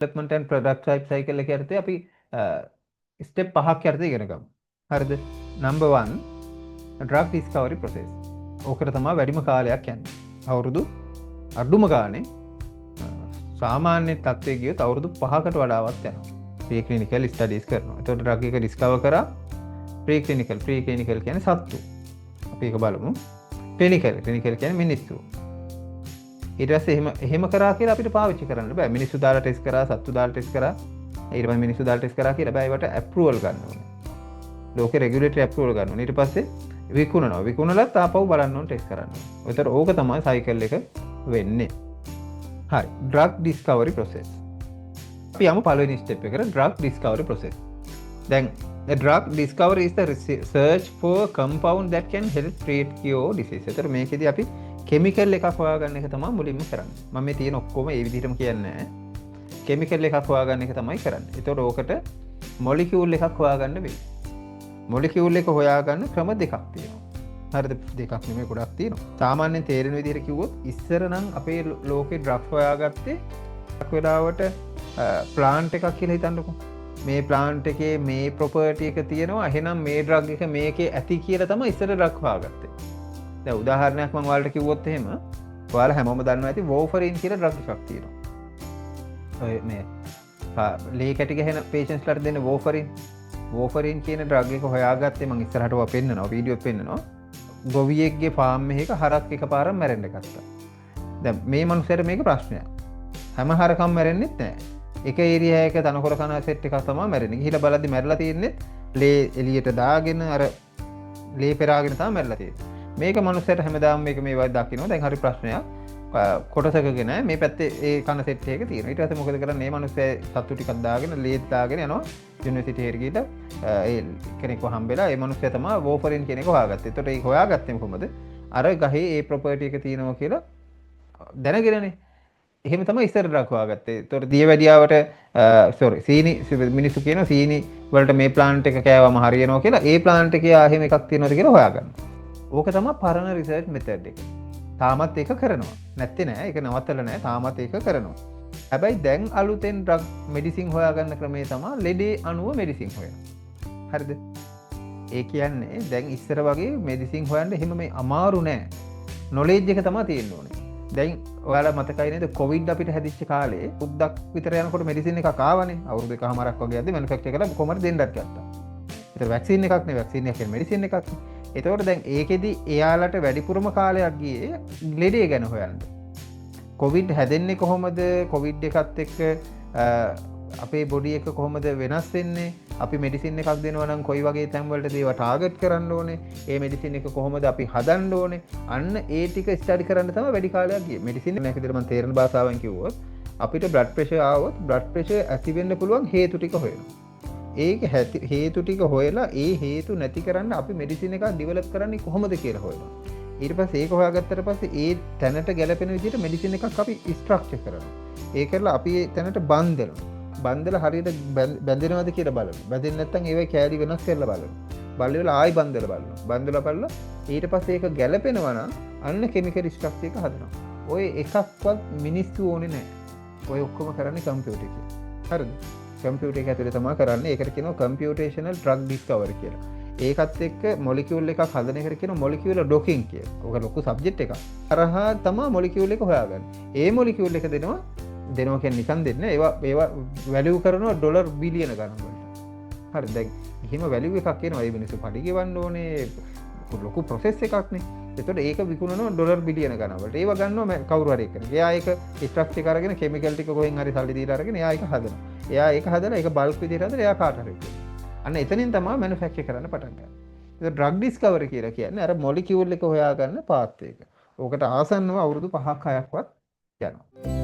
development and product type cycle එක යටතේ අපි step පහක් යටතේ ඉගෙන ගමු. හරිද? number 1 drug discovery process. ඕකට තමයි වැඩිම කාලයක් යන්නේ. අවුරුදු අඩුම ගානේ සාමාන්‍ය තත්ත්වයේ ගියොත් අවුරුදු 5කට වඩාවත් යනවා. pre-clinical studies කරනවා. එතකොට drug එක discover කරා pre-clinical කියන්නේ සත්තු. අපි ඒක බලමු. clinical කියන්නේ මිනිස්සු. ඊට පස්සේ එහෙම කරා කියලා අපිට පාවිච්චි කරන්න බෑ. මිනිස්සු දාලා ටෙස්ට් කරා, සත්තු දාලා ටෙස්ට් කරා, ඊට පස්සේ මිනිස්සු දාලා ටෙස්ට් කරා කියලා බෑ. ඒවට approval ගන්න ඕනේ. ලෝකේ regulatory approval ගන්න ඕනේ. ඊට පස්සේ විකුණලත් ආපහු බලන්න ඕනේ ටෙස්ට් කරන්න ඕනේ. ඒතර ඕක තමයි cycle එක වෙන්නේ. හරි. drug discovery process. අපි යමු පළවෙනි step එකට drug discovery process. දැන් the drug discovery is the search for compound that can help treat cure disease. ඒතර මේකෙදි අපි කෙමිකල් එකක් හොයාගන්න එක තමයි මුලින්ම කරන්නේ. මම මේ තියෙන ඔක්කොම ඒ විදිහටම කියන්නේ නැහැ. කෙමිකල් එකක් හොයාගන්න එක තමයි කරන්නේ. ඒතකොට ඕකට මොලිකියුල් එකක් හොයාගන්න වෙයි. මොලිකියුල් එක හොයාගන්න ක්‍රම දෙකක් තියෙනවා. හරිද? දෙකක් නෙමෙයි ගොඩක් තියෙනවා. සාමාන්‍යයෙන් තේරෙන විදිහට කිව්වොත් ඉස්සර නම් අපේ ලෝකේ ඩ්‍රග්ස් හොයාගත්තේ වෙලාවට ප්ලාන්ට් එකක් කියලා හිතන්නකෝ. මේ ප්ලාන්ට් එකේ මේ ප්‍රොපර්ටි එක තියෙනවා. එහෙනම් මේ ඩ්‍රග් එක මේකේ ඇති කියලා තමයි ඉස්සර ඩ්‍රග් හොයාගත්තේ. දැන් උදාහරණයක් මම ඔයාලට කිව්වොත් එහෙම ඔයාලා හැමෝම දන්නවා ඇති වෝෆරින් කියලා ඩ්‍රග් එකක් තියෙනවා. ඔය මේ ලේ කැටි ගහන පේෂන්ට්ස්ලාට දෙන වෝෆරින් කියන ඩ්‍රග් එක හොයාගත්තේ මම ඉස්සරහට ඔයා පෙන්නනවා වීඩියෝත් පෙන්නනවා. ගොවියෙක්ගේ ෆාම් එකක හරක් එකපාරක් මැරෙන්න ගත්තා. දැන් මේ මනුස්සයාට මේක ප්‍රශ්නයක්. හැම හරකම් මැරෙන්නෙත් නැහැ. එක ඒරියා එක තනකොළ කන සෙට් එකක් තමයි මැරෙන්නේ. ගිහිලා බලද්දි මැරලා තියෙන්නේ ලේ එළියට දාගෙන අර ලේ පෙරාගෙන තමයි මැරලා තියෙන්නේ. මේක මනුස්සයට හැමදාම මේක මේ වගේ දකින්න. දැන් හරි ප්‍රශ්නයක්. කොටසකගෙන මේ පැත්තේ ඒ කන සෙට් එක තියෙනවා. ඊට පස්සේ මොකද කරන්නේ? මේ මනුස්සයා සතු ටිකක් දාගෙන ලේත් දාගෙන යනවා යුනිවර්සිටි එකට ගිහලා ඒ කෙනෙක්ව හම්බෙලා ඒ මනුස්සයා තමයි වෝෆරින් කියන එක හොයාගත්තේ. ඒතකොට ඒක හොයාගත්තේ කොහොමද? අර ගහේ ඒ ප්‍රොපර්ටි එක තියෙනවා කියලා දැනගෙනනේ. එහෙම තමයි ඉස්සර ඩ්‍රග් හොයාගත්තේ. ඒතකොට දියවැඩියාවට සීනි මිනිස්සු කියනවා සීනි වලට මේ ප්ලාන්ට් එක කෑවම හරියනවා කියලා. ඒ ප්ලාන්ට් එකේ එහෙම එකක් තියෙනවද කියලා හොයාගන්නවා. ඕක තමයි පරණ රිසර්ච් මෙතඩ් එක. තාමත් ඒක කරනවා. නැත්තේ නෑ. ඒක නවත්තලා නෑ. තාමත් ඒක කරනවා. හැබැයි දැන් අලුතෙන් ඩ්‍රග් මෙඩිසින් හොයාගන්න ක්‍රමය තමයි ලෙඩේ අණුව මෙඩිසින් හොයනවා. හරිද? ඒ කියන්නේ දැන් ඉස්සර වගේ මෙඩිසින් හොයන්න එහෙම මේ අමාරු නෑ. නොලෙජ් එක තමයි තියෙන්න ඕනේ. දැන් ඔයාලා මතකයි නේද කොවිඩ් අපිට හැදිච්ච කාලේ උද්දක් විතර යනකොට මෙඩිසින් එකක් ආවනේ. අවුරුදු එකමාරක් වගේ යද්දි මැනුෆැක්චර් කරලා කොහමද දෙන්නත් ගත්තා. ඒතර වැක්සින් එකක් නේ. වැක්සින් එක කියන්නේ මෙඩිසින් එකක්. එතකොට දැන් ඒකෙදි එයාලට වැඩිපුරම කාලයක් ගියේ ලෙඩේ ගැන හොයන්න. කොවිඩ් හැදෙන්නේ කොහොමද? කොවිඩ් එකත් එක්ක අපේ බොඩි එක කොහොමද වෙනස් වෙන්නේ? අපි මෙඩිසින් එකක් දෙනවා නම් කොයි වගේ තැන් වලටද ඒවා ටාගට් කරන්න ඕනේ? ඒ මෙඩිසින් එක කොහොමද අපි හදන්න ඕනේ? අන්න ඒ ටික ස්ටඩි කරන්න තමයි වැඩි කාලයක් ගියේ. මෙඩිසින් එකක් විදිහට මම තේරෙන භාෂාවෙන් කිව්වොත් අපිට බ්ලඩ් ප්‍රෙෂර් ආවොත් බ්ලඩ් ප්‍රෙෂර් ඇති වෙන්න පුළුවන් හේතු ටික හොයනවා. ඒක හේතු ටික හොයලා ඒ හේතු නැති කරන්න අපි මෙඩිසින් එකක් ඩිවෙලොප් කරන්නේ කොහොමද කියලා හොයනවා. ඊට පස්සේ ඒක හොයාගත්තට පස්සේ ඒ තැනට ගැලපෙන විදිහට මෙඩිසින් එකක් අපි ස්ට්‍රක්චර් කරනවා. ඒ කරලා අපි ඒ තැනට බන්දනවා. බන්දලා හරියට බැඳෙනවද කියලා බලනවා. බැඳෙන්නේ නැත්නම් ඒවේ කෑලි වෙනස් කරලා බලනවා. බලලා ආයි බන්දලා බලනවා. බන්දලා බලලා ඊට පස්සේ ඒක ගැලපෙනවා නම් අන්න කෙමිකල් ස්ට්‍රක්චර් එක හදනවා. ඔය එකක්වත් මිනිස්සු ඕනේ නැහැ. ඔය ඔක්කොම කරන්නේ කම්පියුටර් එකේ. හරිද? කම්පියුටර් එක ඇතුලේ තමයි කරන්නේ. ඒකට කියනවා කම්පියුටේෂනල් ඩ්‍රග් ඩිස්කවරි කියලා. ඒකත් එක්ක මොලිකියුල් එකක් හදන එකට කියනවා මොලිකියුලර් ඩොකින් කියලා. ඕක ලොකු සබ්ජෙක්ට් එකක්. අරහා තමයි මොලිකියුල් එක හොයාගන්නේ. ඒ මොලිකියුල් එක දෙනවා කියන්නේ නිකන් දෙන්නේ. ඒවා වැලියු කරනවා ඩොලර් බිලියන ගණන් වලට. හරි දැන් එහෙම වැලියු එකක් එනවා. ඒ මිනිස්සු පඩි ගෙවන්න ඕනේ. ලොකු ප්‍රොසෙස් එකක් නේ. එතකොට ඒක විකුණනවා ඩොලර් බිලියන ගණන් වලට. ඒව ගන්නවා කවුරු හරි එකන. එයා ඒක ස්ට්‍රක්චර් කරගෙන කෙමිකල් ටික කොහෙන් හරි සල්ලි දීලා අරගෙන එයා ඒක හදනවා. එයා ඒක හදලා ඒක බල්ක් විදිහට හදලා එයා කාට හරි දෙනවා. අන්න එතනින් තමයි මැනුෆැක්චර් කරන්න පටන් ගන්නේ. ඒක ඩ්‍රග් ඩිස්කවරි කියලා කියන්නේ අර මොලිකියුල් එක හොයාගන්න පාත් එක. ඕකට ආසන්නව අවුරුදු 5ක් 6ක්වත් යනවා.